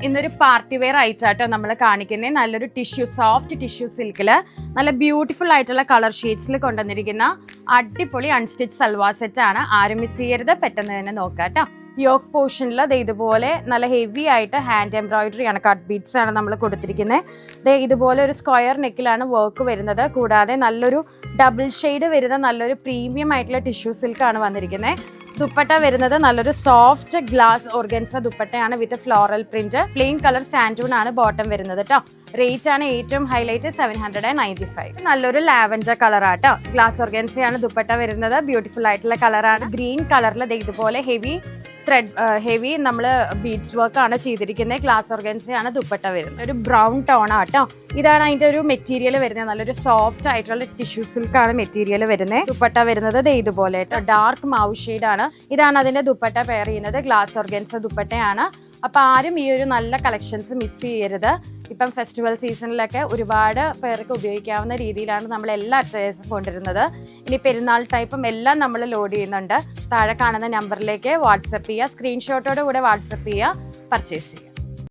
ഇന്നൊരു party wear ആയിട്ടാട്ടോ നമ്മൾ കാണിക്കുന്നത്. നല്ലൊരു സോഫ്റ്റ് ടിഷ്യൂ സിൽക്കിൽ നല്ല ബ്യൂട്ടിഫുൾ ആയിട്ടുള്ള കളർ ഷെയ്ഡ്സിൽ കൊണ്ടുവന്നിരിക്കുന്ന അടിപൊളി അൺസ്റ്റിച്ച് സൽവാർ സെറ്റ് ആണ്. ആരും മിസ് ചെയ്യരുത്, പെട്ടെന്ന് തന്നെ നോക്കാം കേട്ടോ. യോക്ക് പോർഷനിൽ ഇതുപോലെ നല്ല ഹെവി ആയിട്ട് ഹാൻഡ് എംബ്രോയിഡറി ആണ്, കട്ട് ബീഡ്സ് ആണ് നമ്മൾ കൊടുത്തിരിക്കുന്നത്. ഇതുപോലെ ഒരു സ്ക്വയർ നെക്കിലാണ് വർക്ക് വരുന്നത്. കൂടാതെ നല്ലൊരു ഡബിൾ ഷെയ്ഡ് വരുന്ന നല്ലൊരു പ്രീമിയം ആയിട്ടുള്ള ടിഷ്യൂ സിൽക്കാണ് വന്നിരിക്കുന്നത്. ദുപ്പട്ട വരുന്നത് നല്ലൊരു സോഫ്റ്റ് ഗ്ലാസ് ഓർഗൻസ ദുപ്പട്ടയാണ് with floral print. Plain colour സാൻഡൂൺ ആണ് ബോട്ടം വരുന്നത് കേട്ടോ. റേറ്റ് ആണ് ഏറ്റവും ഹൈലൈറ്റ് 795. നല്ലൊരു ലാവൻഡർ കളറാട്ടോ. ഗ്ലാസ് ഓർഗൻസയാണ് ദുപ്പട്ട വരുന്നത്. ബ്യൂട്ടിഫുൾ ആയിട്ടുള്ള കളറാണ്. ഗ്രീൻ കളറിൽ ഇതുപോലെ ഹെവി നമ്മൾ ബീഡ്സ് വർക്ക് ആണ് ചെയ്തിരിക്കുന്നത്. ഗ്ലാസ് ഓർഗൻസയാണ് ദുപ്പട്ട വരുന്നത്. ഒരു ബ്രൗൺ ടോൺ ആട്ടോ. ഇതാണ് അതിന്റെ ഒരു മെറ്റീരിയൽ വരുന്നത്. നല്ലൊരു സോഫ്റ്റ് ആയിട്ടുള്ള ടിഷ്യൂ സിൽക്കാണ് മെറ്റീരിയൽ വരുന്നത്. ദുപ്പട്ട വരുന്നത് ഇതുപോലെ ഡാർക്ക് മാവ് ഷെയ്ഡാണ്. ഇതാണ് അതിന്റെ ദുപ്പട്ട പെയർ ചെയ്യുന്നത്. ഗ്ലാസ് ഓർഗൻസ ദുപ്പട്ടയാണ്. അപ്പോൾ ആരും ഈ ഒരു നല്ല കളക്ഷൻസ് മിസ് ചെയ്യരുത്. ഇപ്പം ഫെസ്റ്റിവൽ സീസണിലൊക്കെ ഒരുപാട് പേർക്ക് ഉപയോഗിക്കാവുന്ന രീതിയിലാണ് നമ്മൾ എല്ലാ അറ്റയേഴ്സും കൊണ്ടുവരുന്നത്. ഇനി പെരുന്നാൾ ടൈപ്പും എല്ലാം നമ്മൾ ലോഡ് ചെയ്യുന്നുണ്ട്. താഴെ കാണുന്ന നമ്പറിലേക്ക് വാട്സപ്പ് ചെയ്യുക. സ്ക്രീൻഷോട്ടോട് കൂടെ വാട്സപ്പ് ചെയ്യുക, പർച്ചേസ് ചെയ്യുക.